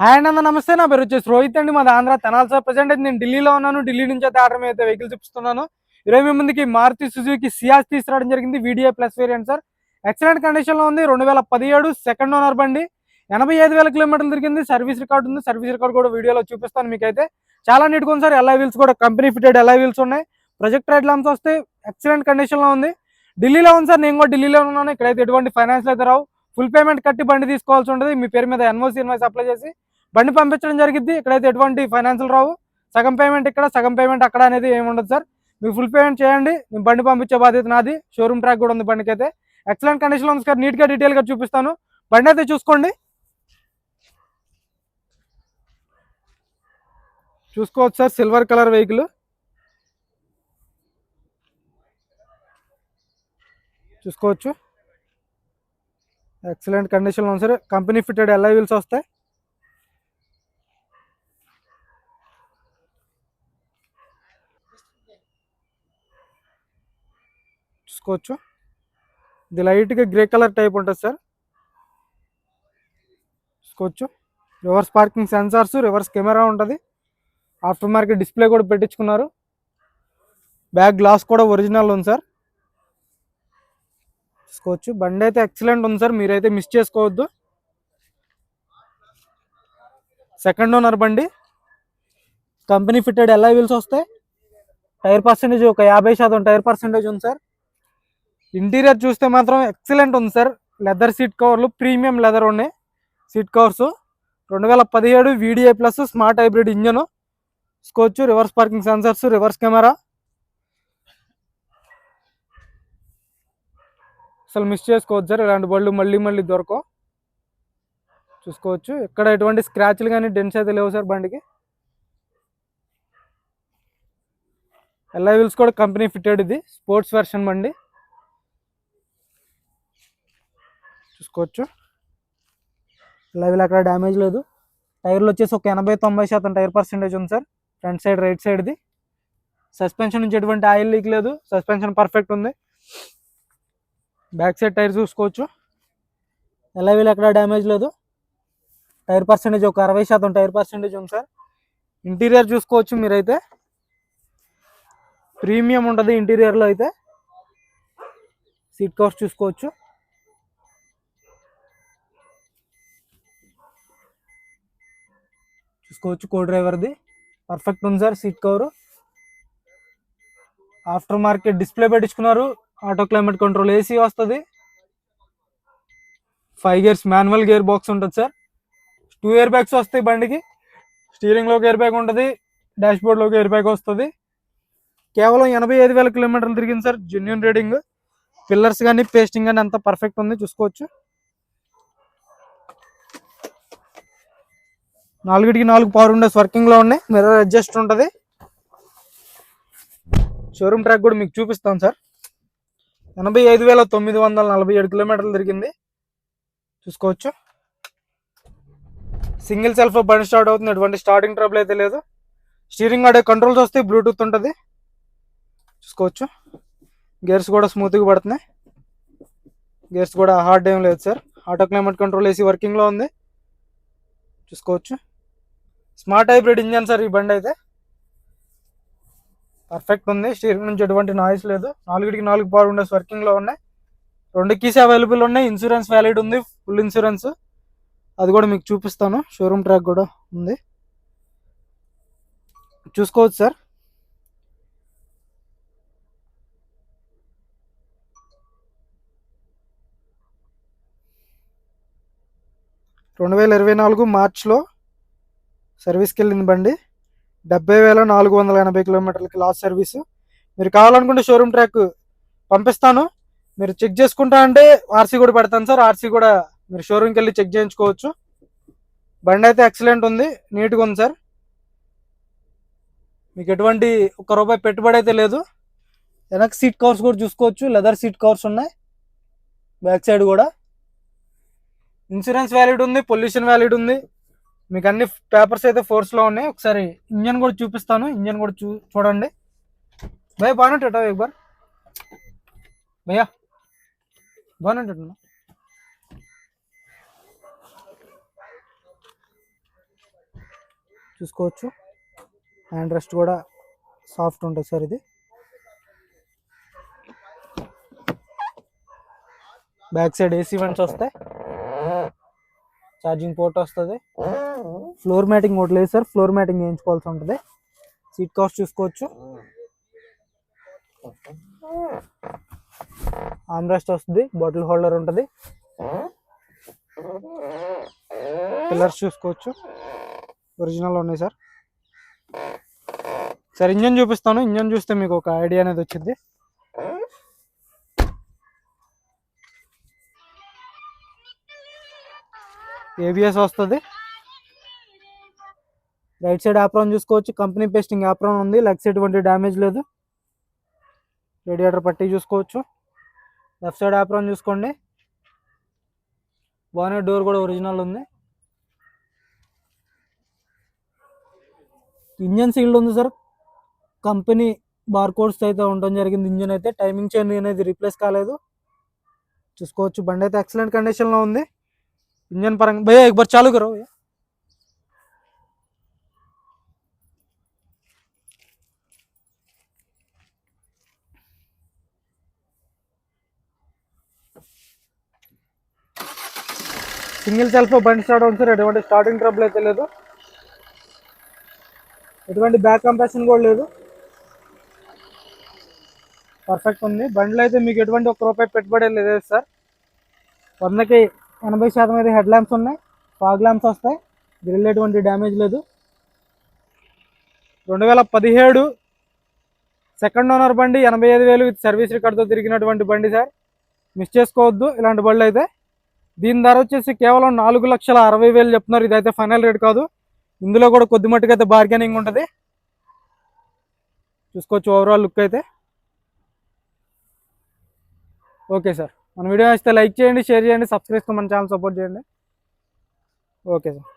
Hi అన్న నమస్తే. నా పేరు వచ్చేసి రోహిత్ అండి. మాది ఆంధ్ర తెనాలి సార్. ప్రజెంట్ అయితే నేను ఢిల్లీలో ఉన్నాను. ఢిల్లీ నుంచి అయితే ఆర్డర్ అయితే వెహికల్ చూపిస్తున్నాను. ఈరోజు మీ ముందుకి మారుతి సుజుకి సియాజ్ తీసుకురావడం జరిగింది. Video plus variant sir. Excellent condition లో ఉంది. 2017 సెకండ్ ఓనర్ బండి. 85,000 కిలోమీటర్లు తిరిగింది. సర్వీస్ రికార్డు ఉంది. సర్వీస్ రికార్డు కూడా వీడియోలో చూపిస్తాను మీకైతే. చాలా నీట్గా ఉంది సార్. ఎల్ఐ వీల్స్ కూడా కంపెనీ ఫిటెడ్ ఎల్ఐ వీల్స్ ఉన్నాయి. ప్రొజెక్ట్ రైడ్ ల్యాంప్స్ వస్తే ఎక్సలెంట్ కండిషన్ లో ఉంది. ఢిల్లీలో ఉంది సార్. నేను కూడా ఢిల్లీలో ఉన్నాను. ఇక్కడైతే ఎటువంటి ఫైనాన్స్ అయితే రావు. ఫుల్ పేమెంట్ కట్టి బండి తీసుకోవాల్సి ఉంటుంది. మీ పేరు మీద ఎన్ఓసి ఇన్వాయిస్ అప్లై చేసి బండి పంపించడం జరిగింది. ఇక్కడైతే ఎటువంటి ఫైనాన్షియల్ రావు. సగం పేమెంట్ ఇక్కడ, సగం పేమెంట్ అక్కడ అనేది ఏమి ఉండదు సార్. మీకు ఫుల్ పేమెంట్ చేయండి. నేను బండి పంపించే బాధ్యత నాది. షోరూమ్ ట్రాక్ కూడా ఉంది బండికి అయితే. ఎక్సలెంట్ కండిషన్ ఉంది సార్. నీట్గా డీటెయిల్గా చూపిస్తాను. బండి అయితే చూసుకోండి. చూసుకోవచ్చు సార్. సిల్వర్ కలర్ వెహికల్ చూసుకోవచ్చు. ఎక్సలెంట్ కండిషన్లో ఉంది sir. Company fitted alloy wheels వస్తాయి. చూసుకోవచ్చు. ఇది లైట్గా గ్రే కలర్ టైప్ ఉంటుంది సార్. చూసుకోవచ్చు. Reverse parking sensors, reverse camera ఉంటుంది. ఆఫ్టర్ మార్కెట్ డిస్ప్లే కూడా పెట్టించుకున్నారు. బ్యాక్ గ్లాస్ కూడా ఒరిజినల్ ఉంది సార్. చూసుకోవచ్చు. బండి అయితే ఎక్సలెంట్ ఉంది సార్. మీరైతే మిస్ చేసుకోవద్దు. సెకండ్ ఓనర్ బండి. కంపెనీ ఫిట్టెడ్ ఎల్ఐ వీల్స్ వస్తాయి. టైర్ పర్సెంటేజ్ ఒక 50% టైర్ పర్సెంటేజ్ ఉంది సార్. ఇంటీరియర్ చూస్తే మాత్రం ఎక్సలెంట్ ఉంది సార్. లెదర్ సీట్ కవర్లు ప్రీమియం లెదర్ ఉన్నాయి. Seat covers 2017 VDI plus smart hybrid engine. చూసుకోవచ్చు. Reverse parking sensors, reverse camera. అసలు మిస్ చేసుకోవచ్చు సార్. ఇలాంటి బళ్ళు మళ్ళీ మళ్ళీ దొరకవు. చూసుకోవచ్చు. ఎక్కడ ఎటువంటి స్క్రాచ్లు కానీ డెన్స్ అయితే లేవు సార్ బండికి. ఎల్ఐ వీల్స్ కూడా కంపెనీ ఫిట్టెడ్. ఇది స్పోర్ట్స్ వెర్షన్ బండి. చూసుకోవచ్చు. ఎల్ఐ వీల్ అక్కడ డ్యామేజ్ లేదు. టైర్లు వచ్చేసి ఒక 80-90% టైర్ పర్సెంటేజ్ ఉంది సార్. ఫ్రంట్ సైడ్, రైట్ సైడ్ది. సస్పెన్షన్ నుంచి ఎటువంటి ఆయిల్ లీక్ లేదు. సస్పెన్షన్ పర్ఫెక్ట్ ఉంది. బ్యాక్ సైడ్ టైర్ చూసుకోవచ్చు. ఎల్ఐ వీల్ ఎక్కడ డ్యామేజ్ లేదు. టైర్ పర్సెంటేజ్ ఒక 60% టైర్ పర్సెంటేజ్ ఉంది సార్. ఇంటీరియర్ చూసుకోవచ్చు. మీరైతే ప్రీమియం ఉంటుంది ఇంటీరియర్లో అయితే. సీట్ కవర్స్ చూసుకోవచ్చు. చూసుకోవచ్చు. కో డ్రైవర్ది పర్ఫెక్ట్ ఉంది sir. Seat cover after market display పెట్టించుకున్నారు. ఆటో క్లైమేట్ కంట్రోల్ ఏసీ వస్తుంది. 5 గేర్స్ మాన్యువల్ గేర్ బాక్స్ ఉంటుంది సార్. 2 ఎయిర్ బ్యాగ్స్ వస్తాయి బండికి. స్టీరింగ్లోకి ఎయిర్ బ్యాగ్ ఉంటుంది. డాష్ బోర్డ్లోకి ఎయిర్ బ్యాగ్ వస్తుంది. కేవలం 85,000 కిలోమీటర్లు తిరిగింది సార్. Genuine reading. పిల్లర్స్ కానీ పేస్టింగ్ కానీ అంతా పర్ఫెక్ట్ ఉంది. చూసుకోవచ్చు. 4 పవర్ విండోస్ వర్కింగ్లో ఉన్నాయి. మిర్రర్ అడ్జస్ట్ ఉంటుంది. షోరూమ్ ట్రాక్ కూడా మీకు చూపిస్తాను సార్. 85,947 కిలోమీటర్లు తిరిగింది. చూసుకోవచ్చు. సింగిల్ సెల్ఫ్ బండి స్టార్ట్ అవుతుంది. ఎటువంటి స్టార్టింగ్ ట్రబుల్ అయితే లేదు. స్టీరింగ్ ఆడే కంట్రోల్స్ వస్తాయి. బ్లూటూత్ ఉంటుంది. చూసుకోవచ్చు. గేర్స్ కూడా స్మూత్గా పడుతున్నాయి. గేర్స్ కూడా హార్డ్ ఏం లేదు sir. Auto climate control AC వర్కింగ్లో ఉంది. చూసుకోవచ్చు. స్మార్ట్ హైబ్రిడ్ ఇంజన్ సార్ ఈ బండి అయితే. పర్ఫెక్ట్ ఉంది. స్టీరింగ్ నుంచి ఎటువంటి నాయిస్ లేదు. 4 పవర్ విండోస్ వర్కింగ్లో ఉన్నాయి. 2 కీస్ అవైలబుల్ ఉన్నాయి. ఇన్సూరెన్స్ వ్యాలిడ్ ఉంది. Full insurance. అది కూడా మీకు చూపిస్తాను. షోరూమ్ ట్రాక్ కూడా ఉంది. చూసుకోవచ్చు సార్. మార్చ్లో సర్వీస్కి వెళ్ళింది బండి. 70,480 కిలోమీటర్లకి లాస్ట్ సర్వీసు. మీరు కావాలనుకుంటే షోరూమ్ ట్రాక్ పంపిస్తాను. మీరు చెక్ చేసుకుంటా అంటే ఆర్సీ కూడా పెడతాను సార్. ఆర్సీ కూడా మీరు షోరూమ్కి వెళ్ళి చెక్ చేయించుకోవచ్చు. బండి అయితే ఎక్సలెంట్ ఉంది. నీట్గా ఉంది సార్. మీకు ఎటువంటి ₹1 పెట్టుబడి అయితే లేదు. వెనక్కి సీట్ కవర్స్ కూడా చూసుకోవచ్చు. లెదర్ సీట్ కవర్స్ ఉన్నాయి. బ్యాక్ సైడ్ కూడా ఇన్సూరెన్స్ వ్యాలిడ్ ఉంది. పొల్యూషన్ వ్యాలిడ్ ఉంది. మీకు అన్ని పేపర్స్ అయితే ఫోర్స్లో ఉన్నాయి. ఒకసారి ఇంజన్ కూడా చూపిస్తాను. ఇంజన్ కూడా చూడండి. భయ్యా బాగున్నట్టు एक बार भैया బాగున్నట్టు చూసుకోవచ్చు. హ్యాండ్ రెస్ట్ కూడా సాఫ్ట్ ఉంటుంది సార్. ఇది బ్యాక్ సైడ్ ఏసీ వెంట్స్ వస్తాయి, ఛార్జింగ్ పోర్ట్ వస్తుంది. ఫ్లోర్ మ్యాటింగ్ ఒకటి లేదు సార్, ఫ్లోర్ మ్యాటింగ్ వేయించుకోవాల్సి ఉంటుంది. సీట్ కాస్ట్ చూసుకోవచ్చు. ఆర్మ్రెస్ట్ వస్తుంది, బాటిల్ హోల్డర్ ఉంటుంది. పిల్లర్స్ చూసుకోవచ్చు, ఒరిజినల్ ఉన్నాయి సార్. సార్ ఇంజన్ చూపిస్తాను, ఇంజన్ చూస్తే మీకు ఒక ఐడియా అనేది వచ్చింది. ఏబిఎస్ వస్తుంది. రైట్ సైడ్ యాప్రాన్ చూసుకోవచ్చు, కంపెనీ పేస్టింగ్ యాప్రాన్ ఉంది, లెగ్స్ ఎటువంటి డ్యామేజ్ లేదు. రేడియేటర్ పట్టి చూసుకోవచ్చు. లెఫ్ట్ సైడ్ యాప్రాన్ చూసుకోండి, బానెట్ డోర్ కూడా ఒరిజినల్ ఉంది. ఇంజన్ సీల్డ్ ఉంది సార్, కంపెనీ బార్ కోడ్స్ అయితే ఉండడం జరిగింది. ఇంజన్ అయితే టైమింగ్ చైన్ అనేది రీప్లేస్ కాలేదు. చూసుకోవచ్చు. బండి అయితే ఎక్సలెంట్ కండిషన్లో ఉంది. ఇంజన్ పరంగా భయ్యా एक बार चालू करो भैया. సింగిల్ సెల్ఫ్ బండి స్టార్ట్ అవుతుంది సార్, ఎటువంటి స్టార్టింగ్ ట్రబుల్ అయితే లేదు, ఎటువంటి బ్యాక్ కంప్రెషన్ కూడా లేదు, పర్ఫెక్ట్ ఉంది. బండిలో అయితే మీకు ఎటువంటి ఒక్క రూపాయి పెట్టుబడి లేదు సార్. 100కి 80% అయితే హెడ్ ల్యాంప్స్ ఉన్నాయి, ఫాగ్ ల్యాంప్స్ వస్తాయి, గ్రిల్ ఎటువంటి డ్యామేజ్ లేదు. 2017 సెకండ్ ఓనర్ బండి, 85,000 విత్ సర్వీస్ రికార్డ్తో తిరిగినటువంటి బండి సార్. మిస్ చేసుకోవద్దు ఇలాంటి బండ్లు అయితే. దీని ధర వచ్చేసి కేవలం 4,60,000 చెప్తున్నారు. ఇదైతే ఫైనల్ రేట్ కాదు, ఇందులో కూడా కొద్ది మట్టుకు అయితే బార్గెనింగ్ ఉంటుంది. చూసుకోవచ్చు ఓవరాల్ లుక్ అయితే. ఓకే సార్, మన వీడియో నచ్చితే లైక్ చేయండి, షేర్ చేయండి, సబ్స్క్రైబ్ మన ఛానల్ సపోర్ట్ చేయండి. Okay sir.